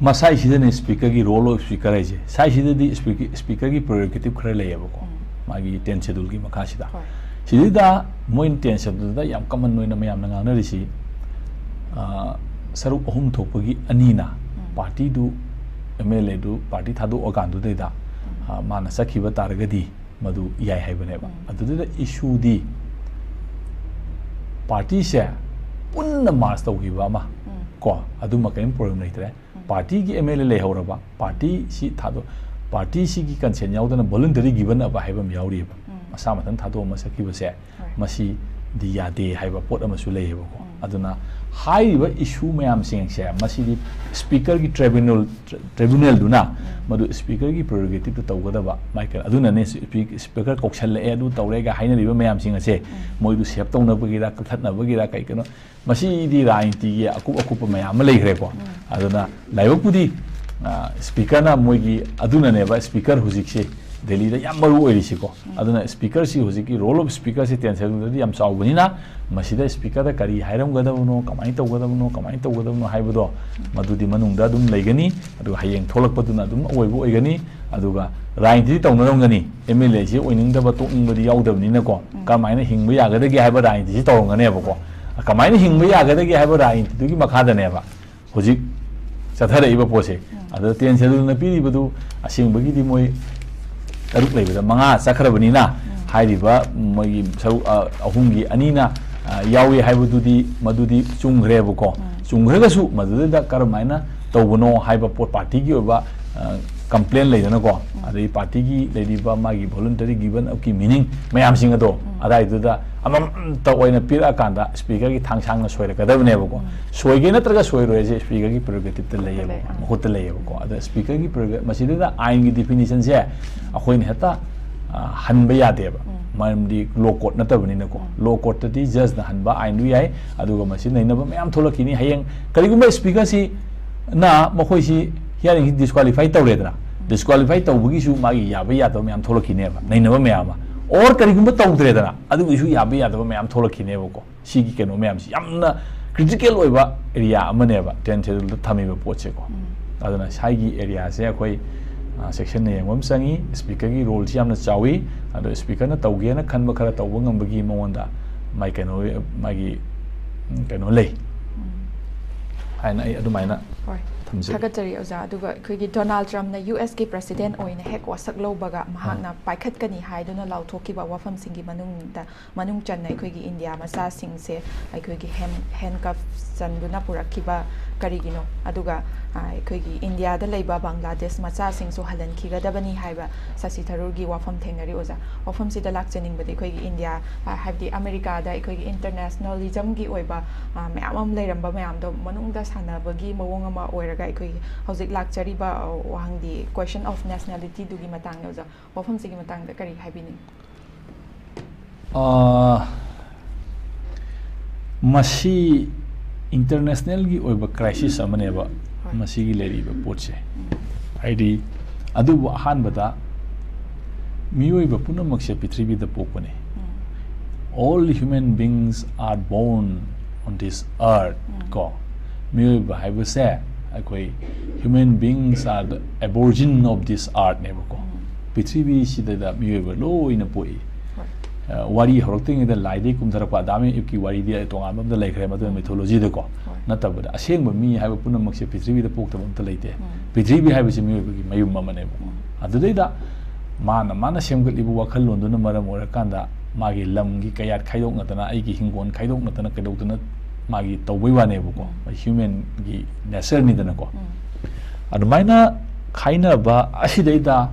masai sidane speaker gi role of speaker ai je sai sidadi speaker gi prerogative khare lay ko magi 10 schedule gi makha sida sidida moin 10 schedule da yam common noina mayam na ngana risi saruk ahum thokpagi anina party du MLA du party thadu organ du da mana sakhiba taragadi madu yai haibane ba adu da issue di party se punna mas tawgiba ma ko adu ma kaim problem nei tre party ki MLA le horaba party si thado party si ki consent yaudana voluntary given aba haibam yauri ba masa matan thado ma sakhiba se masi di yade haiba pot amasu le ba ko aduna high ba issue mayam sing se masi di speaker ki tribunal duna madu speaker ki prerogative to tawgada ba michael aduna ne speaker koksal le adu tawrega haina riba mayam sing se moidu sep tawna bagira katna bagira kai kano masi di rainti gi akup mayam le gre ko aduna laibukudi speaker na moigi aduna ne ba speaker hujik se Delhi da yam maru oirisi ko aduna speaker si hujiki role of speaker si tension da yam saubani na masida speaker da kari hairam gadabno kamai tawgadabno haibodo madudi manungda dum leigani adu hayeng tholakpaduna dum oibo oigani aduga rainti tawnarongani MLA si oiningda ba tokningbadi yaudabni na ko kamaina hingba yagadagi haiba rainti si tawrongane ba ko kamaina hingba yagadagi haiba rainti dugi makhada ne ba hujik chathara iba pose adu tension na piri badu asingbagi di moi taruk leibada manga sakharabani na hairiba mogi saru ahumgi anina yawi haibududi madudi chunghreba ko chunghrega su madudida karmaina tawbono haiba pot party gi oba complaint leidana ko adai party gi leidiba magi voluntary given of ki meaning mayam singa do adai duda amam tawoina pira kanda speaker gi thangsang na soira kadabne ba ko soige na traga soiro je speaker gi prerogative te leyeba mahut leyeba ko ada speaker gi prerogative masida ain gi definition se akhoin heta hanba yadeba maramdi law court natabani na ko law court ti judge na hanba ain du yai aduga masi nainaba mayam tholakini hayeng karigumba speaker si na makhoi si hearing disqualify tawredra disqualify tawbugi su magi yaba yadaba mayam tholakine ba nainaba mayama or karigumba tawdredra adugi su yaba yadaba mayam tholakine ba ko sigi keno mayam si yamna critical oiba area amane ba 10 schedule thamiba poche ko aduna saigi area se akhoi section ne yangwam sangi speaker gi role si amna chawi ado speaker na tawge na khanba khara tawba ngambagi monda mai keno magi keno lei aina ai adu maina Thakatari Oza aduga khoi Donald Trump na US ki president oina hek wasak lobaga mahakna paikhat kani haiduna lauthokiba wafam singi manung channa khoi gi India masa singse ai khoi gi handcuff sanduna purakiba karigino aduga khoi gi India da leiba Bangladesh macha singsu halan khigadabani haiba Sasi Tharoor gi wafam thengnari oza wafam sida lakchening badi khoi gi India haibdi America da khoi gi internationalism gi oiba mayam leiramba mayam do manung da sanabagi mawong ama oira Howzik Lakchariba Wang the question of nationality dugi matang oza wafam sigi matang da kari habini masi international gi oiba crisis amaneba masi gi leriba potse aidi adubu ahanbada miyoiba punamakse pitribi da pokone all human beings are born on this earth ko miyoiba haibase human beings are the aborigine of this earth never ko Pithivi sida da miyoiba lo ina poi wari horokting da laide kumtharapa dami ipki wari dia tongan bam da laikre madu mythology de ko natabada asengba mi haiba punamak se Pithivi da pokta bam ta leite Pithivi haiba se miyoiba gi mayum mamane ba adudai da mana semgatlibu wakhal londuna maram orakanda magi lam gi kayat khaidok natana ai gi hingon khaidok natana kedokduna magi tawbai wane ko human gi nature ni dana ko adumaina khaina ba asidaida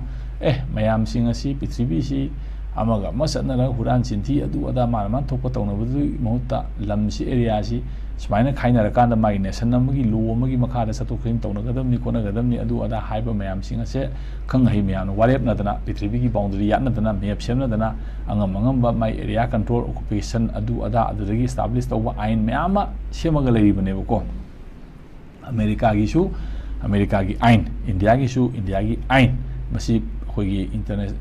mayam sing asi Pithivi si amaga masatna ra huran chinthi adu ada man thokpa tawna bu mahutta lam si area si smaina khaina ra kanda magi nation amagi lo amagi makha da satok khin tawna gadam ni kona gadam ni adu ada haiba mayam sing ase khang hai mayam warep na dana Pithivi gi boundary ya na dana map sem na dana angam ba mai area control occupation adu ada adagi establish tawba ain mayama semaga lei bane ko America gi ain India gi ain masi khoi internet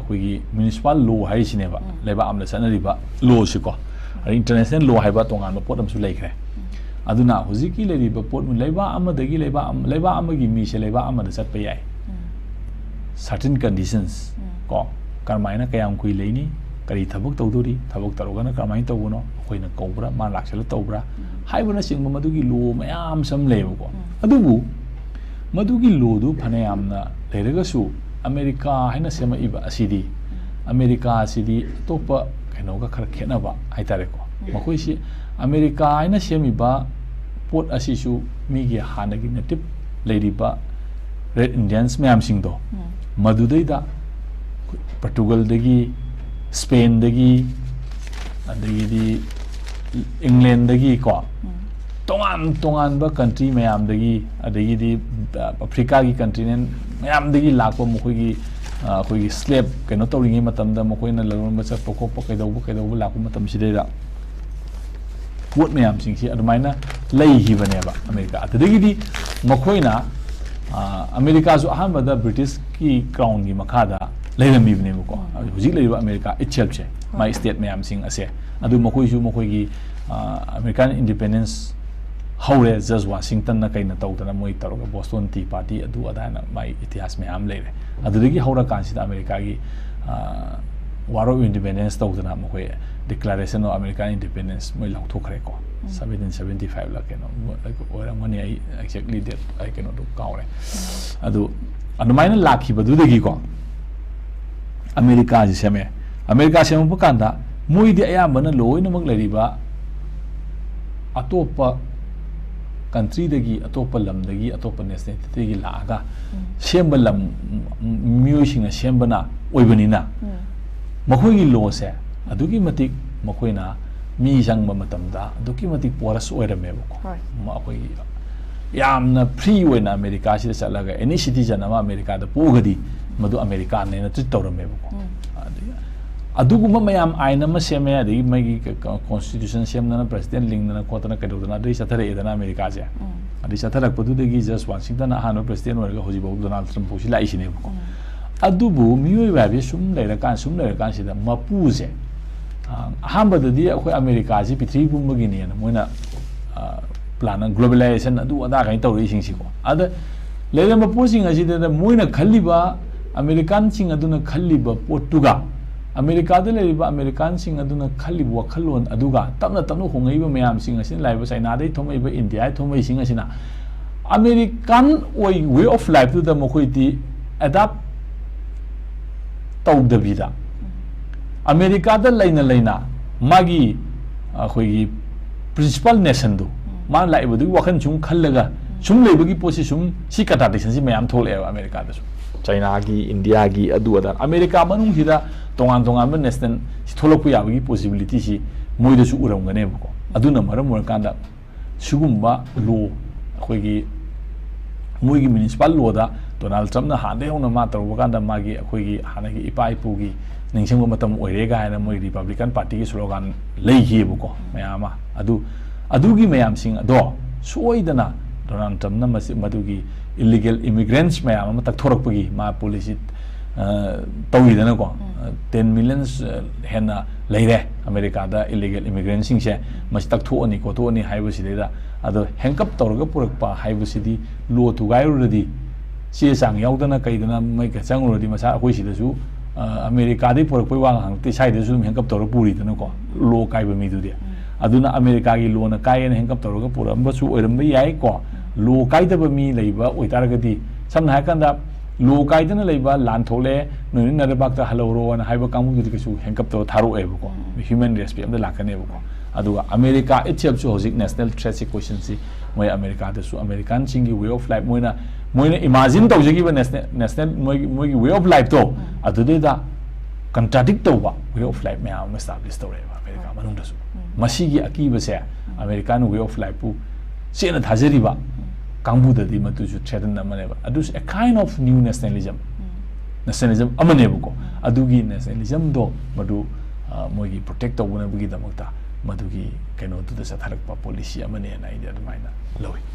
khoi municipal law hai sineba leba amla sanari ba law si ko international law hai ba tongan ba podam su leikre aduna huziki leriba pot mu leiba amadagi leiba amagi mi se leiba amada chat pa yai certain conditions ko karmaina kayam kui leini kari thabuk tawduri thabuk tarogana karmain tawuno koina kobra ma laksala tawbra haibuna singma madugi lo mayam sam leba ko adubu madugi lo du phanayamna leiraga su america haina sema iba asidi america asidi topa kainoga khar khenaba haitare ko makoi si america haina semiba pot asisu migi hanagi native leiriba red indians mayam singdo madudai da Portugal dagi Spain dagi adagi England dagi ko tongan ba country mayam dagi adagi di Africa gi country nen mayam dagi lakwa mokoi gi koi slave keno tawringi matam da mokoi na lalon ba chat poko pakaido lakwa matam sidai da pot mayam sing si admaina lei hi bane ba America adagi di mokoi na America zo ahan ba da British ki crown gi makada leirami bne ko hujik leiba America itself che my state mayam sing ase adu mokoi ju mokoi gi American independence haure just Washington na kaina tawdana moi taroga Boston Tea Party adu adana my itihas mayam leire adudagi haura kansi da America gi war of independence tawdana mokoi declaration of American independence moi lauthokre ko 1775 la keno ora mani ai exactly date ai keno do kaure adu anumaina lakhi badudagi ko America ji seme America seme pakanda moi di ayambana loina mak leriba atopa country dagi atopa lam dagi atopa nationality gi laaga semba lam music na sembana oibanina makoi gi law se adugi matik makoi na mi jangba matamda adugi matik poras oirame ko makoi yamna free oina America si chalaga any citizen ama America da pogadi madu America ne na treat tawrame ko aduguma mayam aina ma seme adi magi constitution semna na president lingna kotana kadodana dei sathare edana America je adi satharak padu degi just Washington hano president warga hoji babu Donald Trump posi lai sine ko adubu miyoi babi sum leira kan sida mapu je hamba dadi akoi America ji pitri bumagi ne na moina plan globalization adu ada kai tawri sing si ko ada leira mapu sing asi da moina khaliba American sing aduna khaliba potuga America da leriba American sing aduna khali wakhalon aduga tamna hongaiba mayam sing asin laiba China dai thomaiba India thomai sing asina American way of life to the mokoi ti adapt tawdabida America da laina magi khoi principal nation do ma laiba du wakhan chung khallaga sum leibagi posi sum si contradiction si mayam thole America da China gi India gi adu ada America manung hida tongan ba national si tholok ya gi possibility si moi da su uram gane ko aduna maram mor kanda sugumba law khoi gi moi gi municipal law da Donald Trump na hande hona ma tar kanda magi khoi gi hanagi ipai pu gi ningsing matam oire ga na moi Republican Party gi slogan lei hi bu ko mayama adu gi mayam sing ado soidana Donald Trump na madugi illegal immigrants mayam ma tak thorak pagi ma policy tawidana ko 10 million hena leire America da illegal immigrants sing se mas tak thoni ko thoni haibu sideda ado handcuff tawraga purak pa haibu sidi lo tu gairu radi si sang yaudana kaidana mai ka changrodi masa akoi sida su America dai purak poi wang hang ti sai da su handcuff tawra puri dana ko lo kaiba mi du dia aduna America gi lo na kai na handcuff tawraga pura ba su oiram ba yai ko lo kaidaba mi leiba oitaragadi samna hakanda lo kaidana leiba lan thole noin na bakta haloro na haiba kamu du kisu handcuff to tharo ebo ko human respect am da lakane ebo ko aduga America itself so hojik national threat question si moi America da su American singi way of life moina imagine tawjegi ba national moi way of life to adude da contradict to ba way of life me am establish to re America manung da su masigi akiba se American way of life pu sena thajari ba kangbu da di matu ju threaten na mane ba adus a kind of new nationalism amane bu ko adugi nationalism do madu moigi protect to buna bugi da makta madugi kaino tu da sa tharak pa policy amane na idea da maina lowi